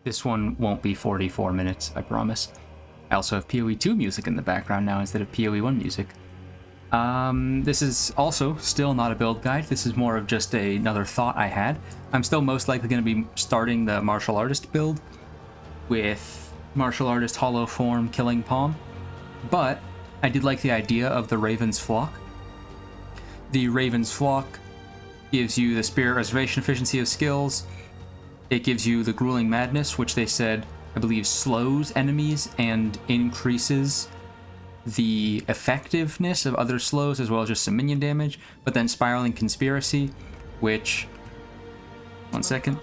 This one won't be 44 minutes, I promise. I also have PoE 2 music in the background now instead of PoE 1 music. This is also still not a build guide. This is more of just another thought I had. I'm still most likely going to be starting the martial artist build with martial artist hollow form killing palm, but I did like the idea of the Raven's Flock. The Raven's Flock gives you the Spirit Reservation efficiency of skills. It gives you the Grueling Madness, which they said, I believe, slows enemies and increases the effectiveness of other slows as well as just some minion damage. But then Spiraling Conspiracy, which, one second,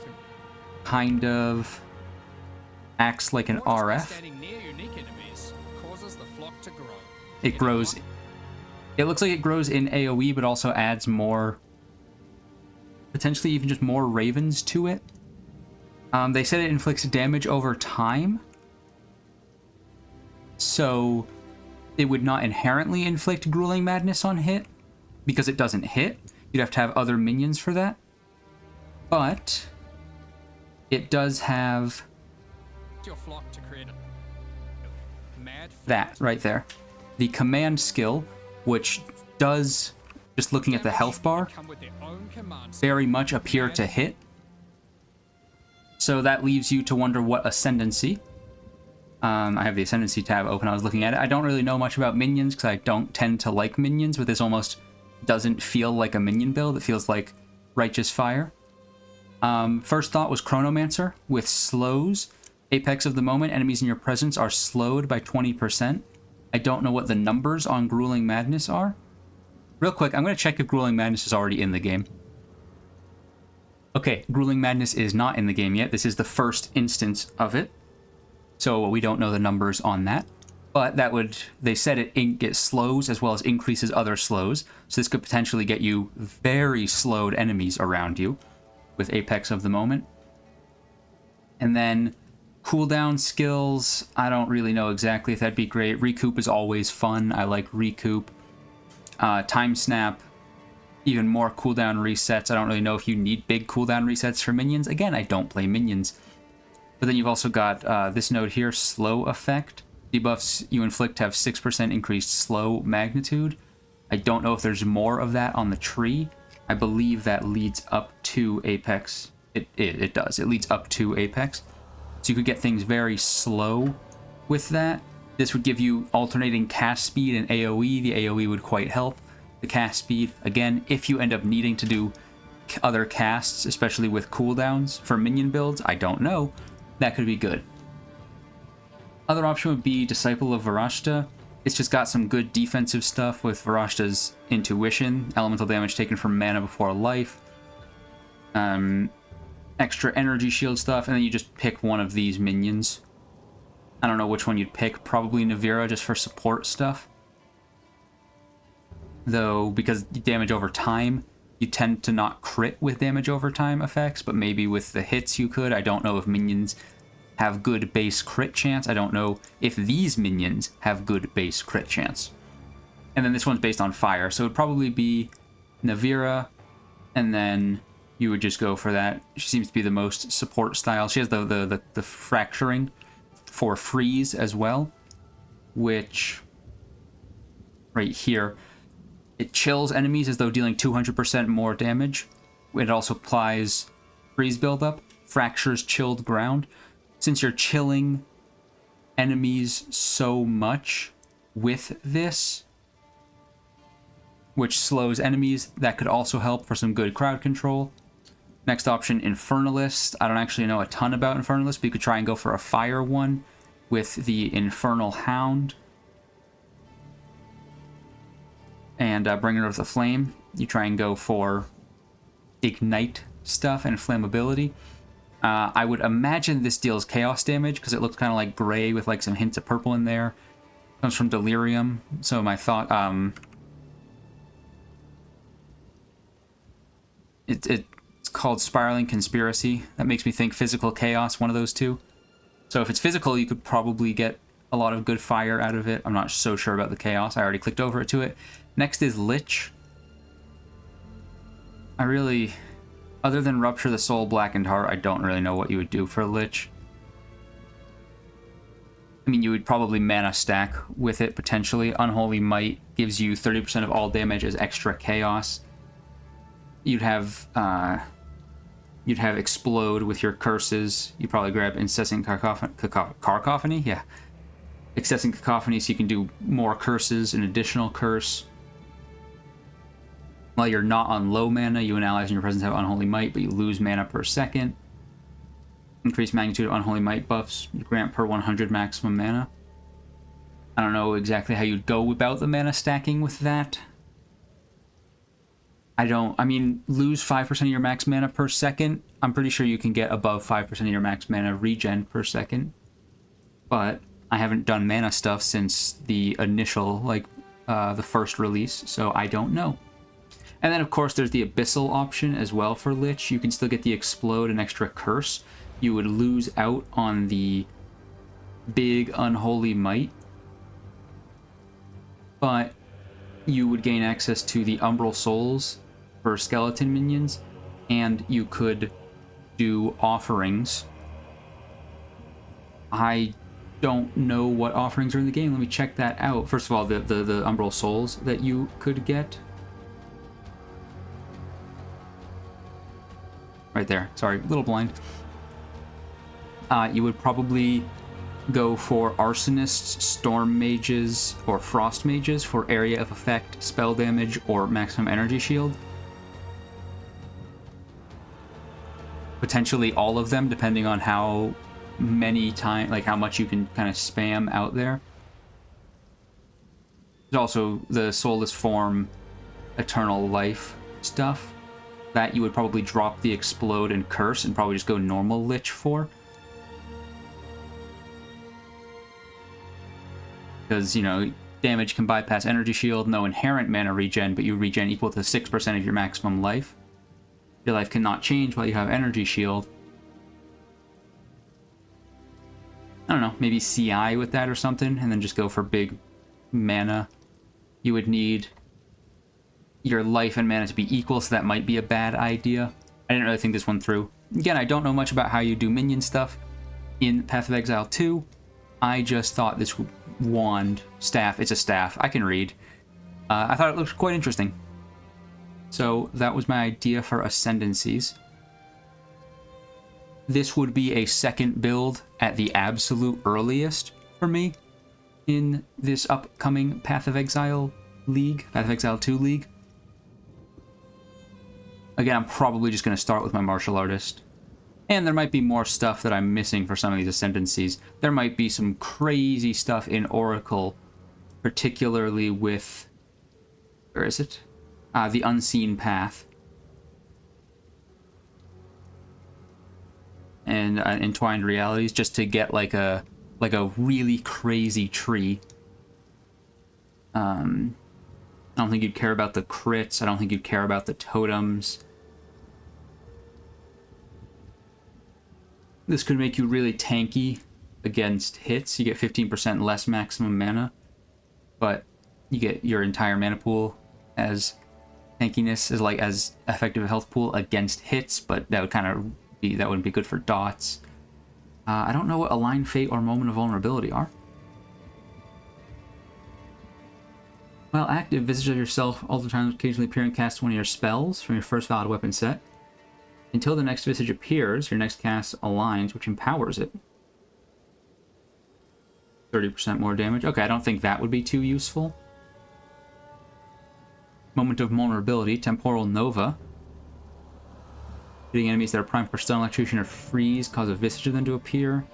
kind of acts like an RF. It grows. It looks like it grows in AoE, but also adds more, potentially even just more ravens to it. They said it inflicts damage over time, so it would not inherently inflict Grueling Madness on hit, because it doesn't hit. You'd have to have other minions for that. But it does have that right there. The command skill, which does, just looking at the health bar, very much appear to hit. So that leaves you to wonder what Ascendancy. I have the Ascendancy tab open. I was looking at it. I don't really know much about minions because I don't tend to like minions, but this almost doesn't feel like a minion build. It feels like Righteous Fire. First thought was Chronomancer with slows. Apex of the moment, enemies in your presence are slowed by 20%. I don't know what the numbers on Grueling Madness are. Real quick, I'm going to check if Grueling Madness is already in the game. Okay, Grueling Madness is not in the game yet. This is the first instance of it. So we don't know the numbers on that. But that would, they said it slows as well as increases other slows. So this could potentially get you very slowed enemies around you with Apex of the Moment. And then cooldown skills, I don't really know exactly if that'd be great. Recoup is always fun. I like Recoup. Time Snap, even more cooldown resets. I don't really know if you need big cooldown resets for minions. Again, I don't play minions. But then you've also got this node here, Slow Effect. Debuffs you inflict have 6% increased slow magnitude. I don't know if there's more of that on the tree. I believe that leads up to Apex. It does. It leads up to Apex. So you could get things very slow with that. This would give you alternating cast speed and AoE. The AoE would quite help. The cast speed, again, if you end up needing to do other casts, especially with cooldowns for minion builds, I don't know, that could be good. Other option would be Disciple of Varashta. It's just got some good defensive stuff with Varashta's Intuition, elemental damage taken from mana before life, extra energy shield stuff, and then you just pick one of these minions. I don't know which one you'd pick, probably Navira just for support stuff. Though, because damage over time, you tend to not crit with damage over time effects, but maybe with the hits you could. I don't know if minions have good base crit chance. I don't know if these minions have good base crit chance. And then this one's based on fire, so it would probably be Navira, and then you would just go for that. She seems to be the most support style. She has the fracturing for freeze as well, which right here, it chills enemies as though dealing 200% more damage. It also applies freeze buildup, fractures chilled ground. Since you're chilling enemies so much with this, which slows enemies, that could also help for some good crowd control. Next option, Infernalist. I don't actually know a ton about Infernalist, but you could try and go for a fire one with the Infernal Hound. And Bringer of the Flame. You try and go for Ignite stuff and Flammability. I would imagine this deals chaos damage because it looks kind of like gray with like some hints of purple in there. Comes from Delirium. So my thought, it's called Spiraling Conspiracy. That makes me think physical chaos, one of those two. So if it's physical, you could probably get a lot of good fire out of it. I'm not so sure about the chaos. I already clicked over to it. Next is Lich. Other than Rupture the Soul, Blackened Heart, I don't really know what you would do for Lich. I mean, you would probably mana stack with it, potentially. Unholy Might gives you 30% of all damage as extra chaos. You'd have Explode with your curses. You'd probably grab Incessant Cacophony? Yeah. Incessant Cacophony, so you can do more curses, an additional curse. While you're not on low mana, you and allies in your presence have Unholy Might, but you lose mana per second. Increased magnitude of Unholy Might buffs. You grant per 100 maximum mana. I don't know exactly how you'd go about the mana stacking with that. I mean, lose 5% of your max mana per second. I'm pretty sure you can get above 5% of your max mana regen per second. But I haven't done mana stuff since the initial, like, the first release, so I don't know. And then, of course, there's the Abyssal option as well for Lich. You can still get the Explode and extra Curse. You would lose out on the big Unholy Might, but you would gain access to the Umbral Souls for skeleton minions, and you could do offerings. I don't know what offerings are in the game. Let me check that out. First of all, the Umbral Souls that you could get. Right there. Sorry, a little blind. You would probably go for Arsonists, Storm Mages, or Frost Mages for area of effect, spell damage, or maximum energy shield. Potentially all of them, depending on how many times, like how much you can kind of spam out there. There's also the Soulless Form, Eternal Life stuff that you would probably drop the Explode and Curse and probably just go normal Lich for. Because, you know, damage can bypass energy shield, no inherent mana regen, but you regen equal to 6% of your maximum life. Your life cannot change while you have energy shield. I don't know, maybe CI with that or something, and then just go for big mana. You would need your life and mana to be equal, so that might be a bad idea. I didn't really think this one through. Again, I don't know much about how you do minion stuff in Path of Exile 2. I just thought this wand, staff, it's a staff, I can read. I thought it looked quite interesting. So that was my idea for Ascendancies. This would be a second build at the absolute earliest for me in this upcoming Path of Exile League, Path of Exile 2 League. Again, I'm probably just going to start with my Martial Artist. And there might be more stuff that I'm missing for some of these Ascendancies. There might be some crazy stuff in Oracle, particularly with... where is it? The Unseen Path. And Entwined Realities, just to get like a really crazy tree. I don't think you'd care about the crits. I don't think you'd care about the totems. This could make you really tanky against hits. You get 15% less maximum mana, but you get your entire mana pool as tankiness, as effective a health pool against hits, but that would kind of be, that wouldn't be good for dots. I don't know what Align Fate or Moment of Vulnerability are. While active, visage of yourself all the time occasionally appear and cast one of your spells from your first valid weapon set. Until the next visage appears, your next cast aligns, which empowers it. 30% more damage. Okay, I don't think that would be too useful. Moment of Vulnerability, Temporal Nova. Hitting enemies that are primed for stun, electrocution, or freeze, cause a visage of them to appear.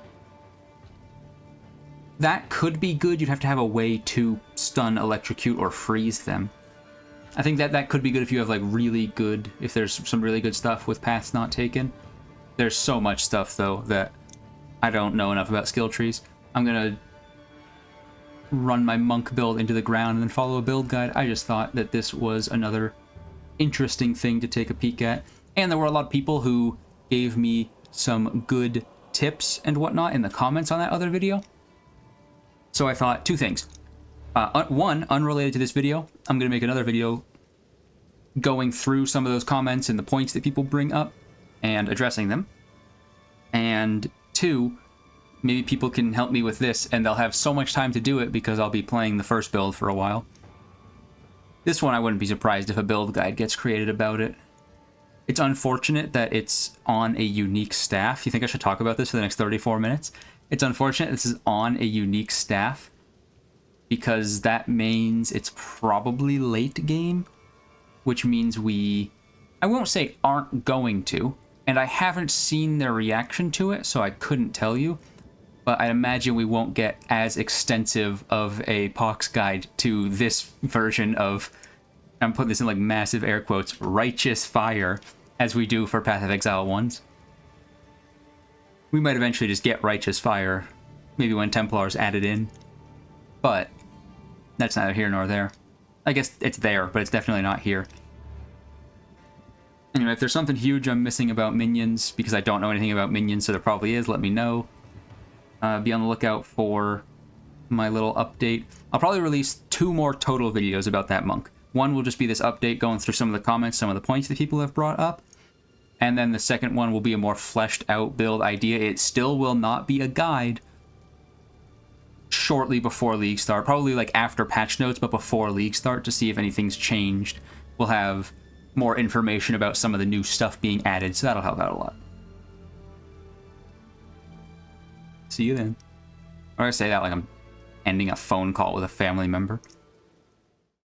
That could be good. You'd have to have a way to stun, electrocute, or freeze them. I think that could be good if you have like really good, if there's some really good stuff with paths not taken. There's so much stuff though that I don't know enough about skill trees. I'm gonna run my monk build into the ground and then follow a build guide. I just thought that this was another interesting thing to take a peek at. And there were a lot of people who gave me some good tips and whatnot in the comments on that other video. So I thought two things. One, unrelated to this video, I'm going to make another video going through some of those comments and the points that people bring up and addressing them. And two, maybe people can help me with this, and they'll have so much time to do it because I'll be playing the first build for a while. This one, I wouldn't be surprised if a build guide gets created about it. It's unfortunate that it's on a unique staff. You think I should talk about this for the next 34 minutes? It's unfortunate this is on a unique staff, because that means it's probably late game, which means I won't say aren't going to, and I haven't seen their reaction to it, so I couldn't tell you. But I imagine we won't get as extensive of a Pox guide to this version of, I'm putting this in like massive air quotes, Righteous Fire, as we do for Path of Exile 1s. We might eventually just get Righteous Fire, maybe when Templar's added in. But that's neither here nor there. I guess it's there, but it's definitely not here. Anyway, if there's something huge I'm missing about minions, because I don't know anything about minions, so there probably is, let me know. Be on the lookout for my little update. I'll probably release 2 more total videos about that monk. One will just be this update going through some of the comments, some of the points that people have brought up. And then the second one will be a more fleshed out build idea. It still will not be a guide. Shortly before League start, probably like after patch notes, but before League start, to see if anything's changed. We'll have more information about some of the new stuff being added, so that'll help out a lot. See you then. Or I say that like I'm ending a phone call with a family member.